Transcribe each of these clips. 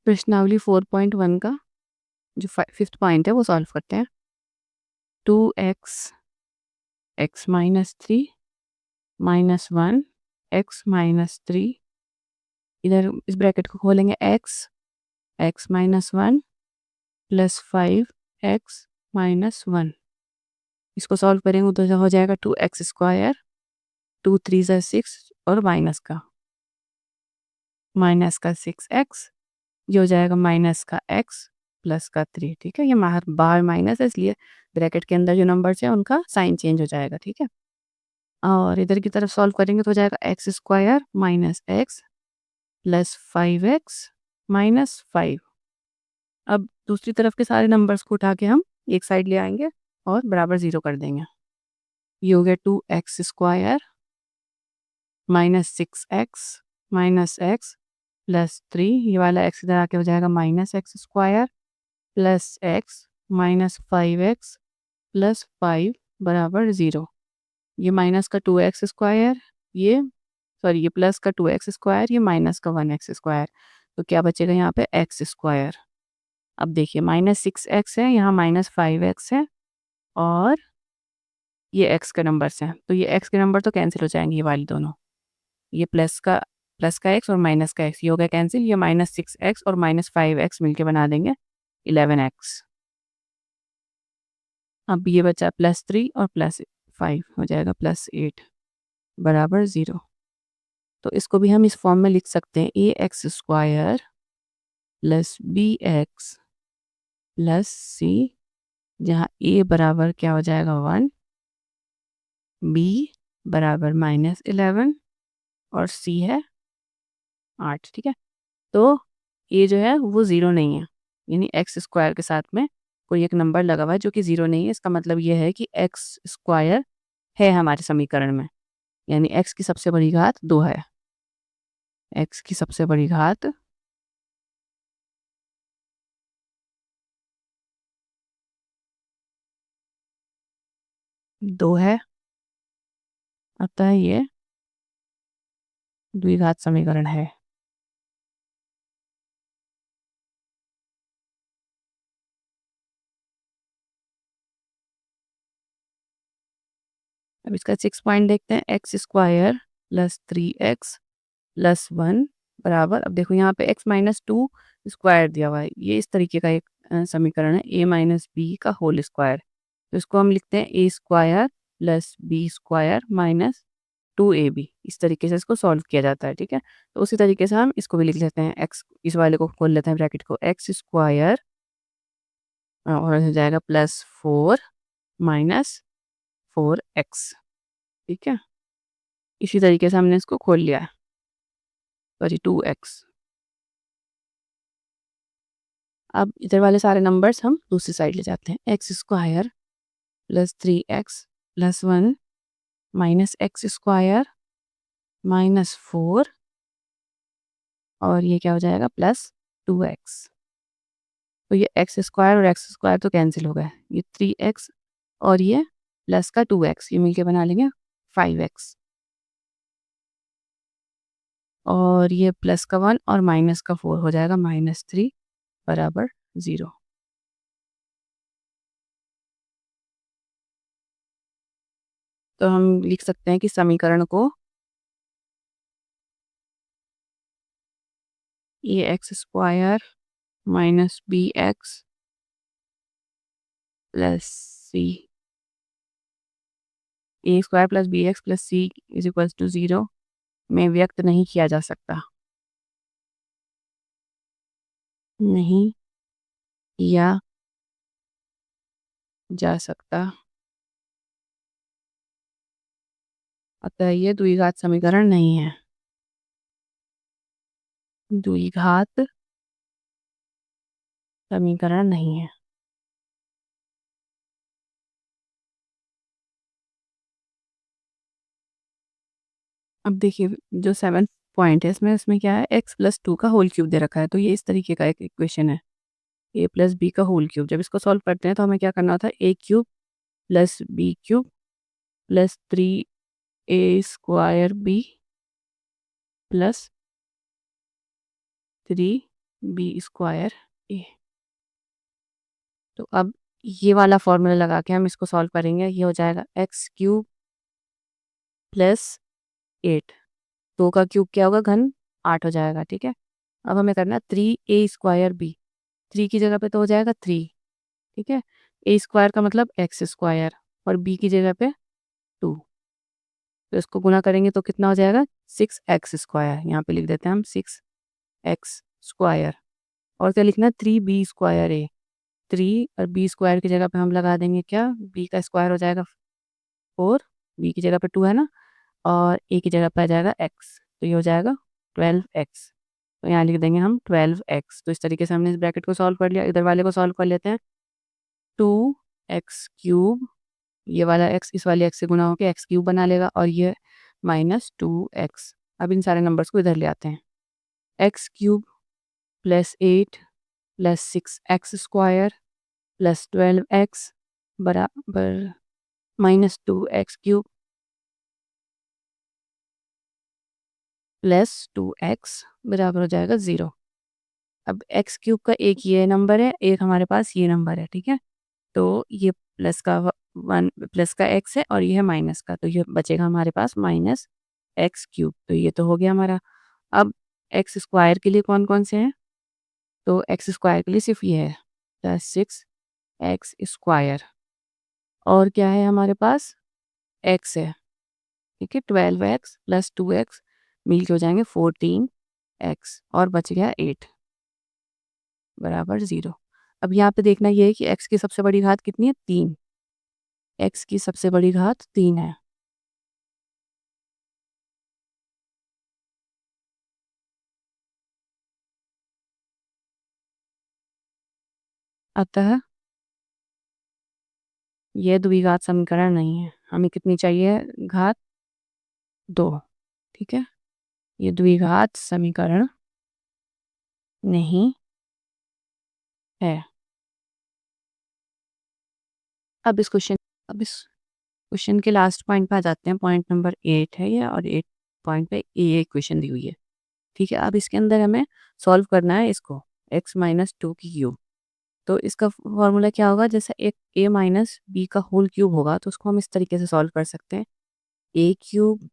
प्रश्नावली 4.1 का जो 5th पॉइंट है वो सॉल्व करते हैं। 2x x minus 3 minus 1 x minus 3, इधर इस ब्रैकेट को खोलेंगे x minus 1 plus 5x minus 1। इसको सॉल्व करेंगे तो हो जाएगा 2x स्क्वायर, 2 3 ज़ा 6 और माइनस का 6x, ये हो जाएगा माइनस का x प्लस का 3। ठीक है, ये बाहर माइनस है इसलिए ब्रैकेट के अंदर जो नंबर्स हैं उनका साइन चेंज हो जाएगा। ठीक है, और इधर की तरफ सॉल्व करेंगे तो हो जाएगा x square minus x plus 5x minus 5। अब दूसरी तरफ के सारे नंबर्स को उठा के हम एक साइड ले आएंगे और बराबर 0 कर देंगे। ये हो गया 2x square minus 6x minus x plus 3, ये वाला x इधर आके हो जाएगा minus x square plus x minus 5x plus 5 बराबर 0। ये माइनस का 2x स्क्वायर, ये प्लस का 2x स्क्वायर, ये माइनस का 1x स्क्वायर, तो क्या बचेगा यहाँ पे x स्क्वायर। अब देखिए माइनस 6x है, यहाँ माइनस 5x है और ये x के नंबर्स हैं, तो ये x के नंबर तो कैंसिल हो जाएंगे, ये वाली दोनों, ये प्लस का x और माइनस का x, ये हो गया कैंसिल। ये माइनस 6x और माइनस 5x मिलके बना देंगे 11x। अब ये बचा प्लस 3 और प्लस 5 हो जाएगा प्लस 8 बराबर 0। तो इसको भी हम इस फॉर्म में लिख सकते हैं, A X square plus B X plus C, जहाँ ए बराबर क्या हो जाएगा 1, बी बराबर माइनस 11 और सी है 8। ठीक है, तो ए जो है वो 0 नहीं है, यानी एक्स स्क्वायर के साथ में कोई एक नंबर लगा हुआ है जो कि 0 नहीं है। इसका मतलब ये है कि एक्स स्क्वायर है हमारे समीकरण में, यानी एक्स की सबसे बड़ी घात 2 है। एक्स की सबसे बड़ी घात 2 है, अतः ये द्विघात समीकरण है। अब इसका 6 पॉइंट देखते हैं, x square plus 3x plus 1 बराबर, अब देखो यहाँ पे x माइनस 2 स्क्वायर दिया हुआ है, ये इस तरीके का एक समीकरण है, a माइनस बी का होल स्क्वायर। तो इसको हम लिखते हैं a square plus B square minus 2ab, इस तरीके से इसको सॉल्व किया जाता है। ठीक है, तो उसी तरीके से हम इसको भी लिख लेते हैं, x इस वाले को खोल लेते हैं ब्रैकेट को, एक्स स्क्वायर और हो जाएगा प्लस 4 माइनस 4x। ठीक है, इसी तरीके से हमने इसको खोल लिया है, सॉरी 2x। अब इधर वाले सारे नंबर्स हम दूसरी साइड ले जाते हैं, x square plus 3x plus 1 minus x square minus 4 और ये क्या हो जाएगा प्लस 2x। तो ये एक्स स्क्वायर और एक्स स्क्वायर तो कैंसिल हो गए, ये 3x और ये प्लस का 2x, ये मिलके बना लेंगे 5x और ये प्लस का 1 और माइनस का 4 हो जाएगा माइनस 3 बराबर 0। तो हम लिख सकते हैं कि समीकरण को A X square minus B X plus C, A square plus B X plus C is equal to 0 में व्यक्त नहीं किया जा सकता, नहीं किया जा सकता, अतः ये द्विघात समीकरण नहीं है। द्विघात समीकरण नहीं है। अब देखिए जो 7th पॉइंट है इसमें क्या है, x प्लस 2 का होल क्यूब दे रखा है, तो ये इस तरीके का एक इक्वेशन है, a प्लस बी का होल क्यूब। जब इसको सॉल्व करते हैं तो हमें क्या करना होता है, a cube plus B cube plus 3a square B plus 3 B square A. तो अब ये वाला फॉर्मूला लगा के हम इसको सॉल्व करेंगे। ये हो जाएगा एक्स क्यूब प्लस 8, 2 का क्यूब क्या होगा घन 8 हो जाएगा। ठीक है, अब हमें करना 3a स्क्वायर बी। 3 की जगह पे तो हो जाएगा 3। ठीक है, ए स्क्वायर का मतलब एक्स स्क्वायर और बी की जगह पे 2। तो इसको गुना करेंगे तो कितना हो जाएगा 6x स्क्वायर। यहाँ पे लिख देते हैं हम 6x स्क्वायर। और क्या लिखना है 3b स्क्वायर ए। 3 और बी स्क्वायर की जगह पे हम लगा देंगे क्या, बी का स्क्वायर हो जाएगा 4, बी की जगह पे 2 है ना, और ए की जगह पे आ जाएगा x, तो ये हो जाएगा 12x। तो यहाँ लिख देंगे हम 12x। तो इस तरीके से हमने इस ब्रैकेट को सॉल्व कर लिया। इधर वाले को सॉल्व कर लेते हैं। 2x क्यूब, ये वाला x इस वाले x से गुना होकर एक्स क्यूब बना लेगा, और ये -2x। अब इन सारे नंबर्स को इधर ले आते हैं। X cube plus 8 plus 6x square plus 12x बराबर -2x क्यूब प्लस 2x बराबर हो जाएगा 0। अब एक्स क्यूब का एक ये नंबर है, एक हमारे पास ये नंबर है। ठीक है, तो ये प्लस का 1 प्लस का x है और ये है माइनस का, तो ये बचेगा हमारे पास -x क्यूब। तो ये तो हो गया हमारा। अब एक्स स्क्वायर के लिए कौन कौन से हैं, तो एक्स स्क्वायर के लिए सिर्फ ये है प्लस 6x स्क्वायर, और क्या है हमारे पास x है। ठीक है, 12x प्लस 2x मिल के हो जाएंगे 14x, और बच गया 8 बराबर 0। अब यहाँ पे देखना ये है कि x की सबसे बड़ी घात कितनी है, 3। x की सबसे बड़ी घात 3 है। अतः यह द्विघात समीकरण नहीं है। हमें कितनी चाहिए घात, 2। ठीक है, ये द्विघात समीकरण नहीं है। अब इस क्वेश्चन के लास्ट पॉइंट पे आ जाते हैं। पॉइंट नंबर 8 है ये, और 8 पॉइंट पे ये इक्वेशन दी हुई है। ठीक है, अब इसके अंदर हमें सॉल्व करना है इसको, x-2 की क्यूब। तो इसका फॉर्मूला क्या होगा, जैसे एक a माइनस बी का होल क्यूब होगा, तो उसको हम इस तरीके से सॉल्व कर सकते हैं। a cube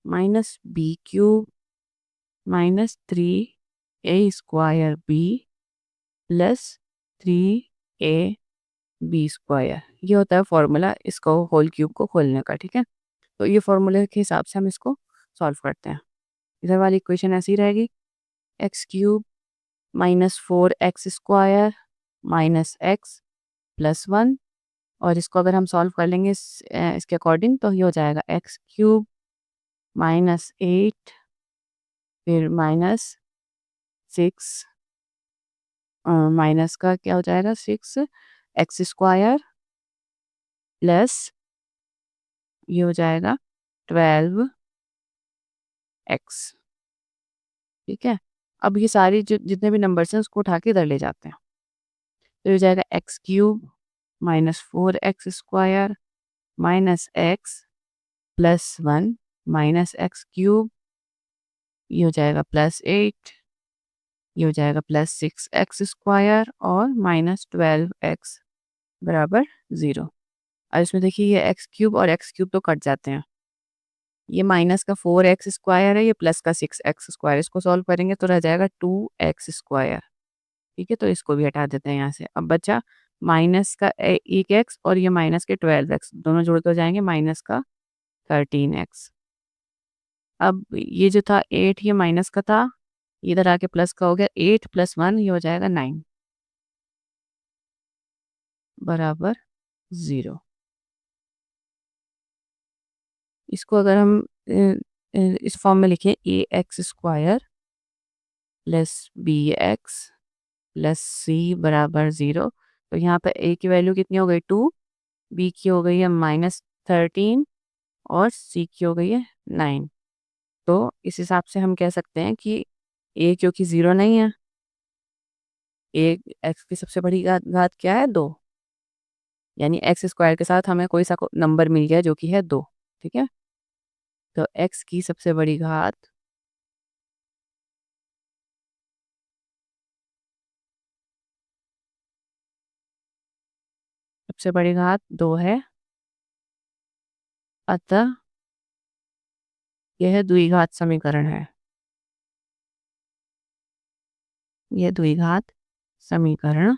minus B cube -3a square B plus 3ab square. ये होता है फॉर्मूला इसको होल क्यूब को खोलने का। ठीक है, तो ये फॉर्मूले के हिसाब से हम इसको सॉल्व करते हैं। इधर वाली इक्वेशन ऐसी रहेगी, x cube -4x square -x plus 1, और इसको अगर हम सॉल्व कर लेंगे इसके अकॉर्डिंग, तो ये हो जाएगा एक्स क्यूब -8 फिर -6, माइनस का क्या हो जाएगा 6x स्क्वायर प्लस ये हो जाएगा 12x। ठीक है, अब ये सारी जितने भी नंबर्स हैं उसको उठा के इधर ले जाते हैं। तो ये हो जाएगा x cube -4x square -x plus 1 -x cube, ये हो जाएगा +8, ये हो जाएगा +6x स्क्वायर और -12x बराबर 0। और इसमें देखिए ये एक्स क्यूब और एक्स क्यूब तो कट जाते हैं। ये माइनस का 4x स्क्वायर है, ये प्लस का 6x स्क्वायर। इसको सॉल्व करेंगे तो रह जाएगा 2x स्क्वायर। ठीक है, तो इसको भी हटा देते हैं यहाँ से। अब बचा माइनस का 1x और ये माइनस के 12x, दोनों जोड़ के हो जाएंगे माइनस का 13x। अब ये जो था 8, ये माइनस का था, इधर आके प्लस का हो गया। 8 प्लस 1 ये हो जाएगा 9 बराबर 0। इसको अगर हम इस फॉर्म में लिखें ax स्क्वायर प्लस bx प्लस सी बराबर 0, तो यहाँ पे a की वैल्यू कितनी हो गई 2, b की हो गई है -13 और c की हो गई है 9। तो इस हिसाब से हम कह सकते हैं कि a क्योंकि 0 नहीं है, a x की सबसे बड़ी घात क्या है 2, यानी एक्स स्क्वायर के साथ हमें कोई सा नंबर मिल गया जो कि है 2। ठीक है, तो x की सबसे बड़ी घात सबसे बड़ी घात 2 है, अतः यह द्विघात समीकरण है। यह द्विघात समीकरण